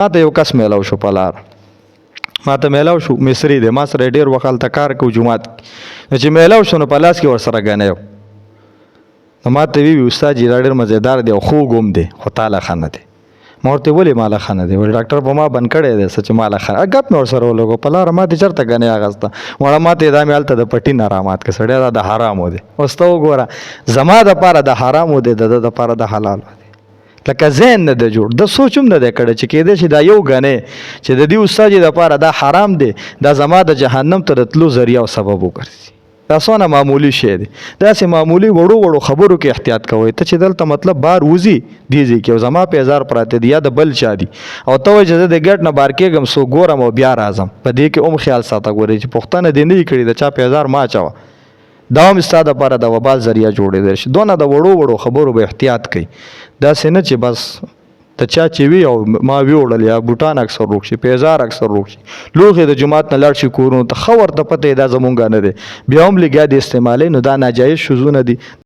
ما ته یو کس میلاو شو په لار ما ته میلاو شو مصری دی ما سره ډېر وخت هلته کار کوو جومات نو چې میلاو شو نو په لاس کې ورسره ګنی نو ما ته وی استاد جي دا ډېر مزیدار دی او خوږ هم دی خو تاله ښه نه دی ما ورته ولې ماله ښه نه دی وایي ډاکټر په ما بند کړی دی څه چې ماله ښه ګپ مې ورسره ولګو په لاره ما دې چېرته ګنی اخېسته وړه ما ته دا مې هلته د پټي نه رامات کړه سړی دا د حرامو دی اوس ته وګوره زما دپاره د حرامو دی د ده دپاره د حلالو دی لکه ذهن نه دی جوړ د سوچ هم نه دی کړی چې کېدای شي دا یو ګنی چې د دې استاد جي دپاره دا حرام دی دا زما د جهنم ته د تلو ذریعه او سبب وګرځي دا څونه معمولی شی دی داسې معمولی وړو وړو خبرو کې احتیاط کوئ ته چې دلته مطلب بار وځي دې ځای کې او زما پیزار پراته دي یا د بل چا دي او ته وایې چې زه د ګټ نه بار کېږم څوک ګورم او بیا راځم په دې کې هم خیال ساته ګورئ چې پوښتنه دې نه وي کړې د چا پیزار ما اچوه دا هم ستا دپاره د وبال ذریعه جوړېدلی شي دونه د وړو وړو خبرو به احتیاط کوي داسې نه چې بس ته چا چې وي او ما ویوړل یا بوټان اکثر روغ شي پیزار اکثر روغ شي لوښې د جومات نه لاړ شي کورونو ته ښه ورته پته یې دا زمونږ نه دی بیا هم لږیا د استعمالوي نو دا ناجایز شوزونه دي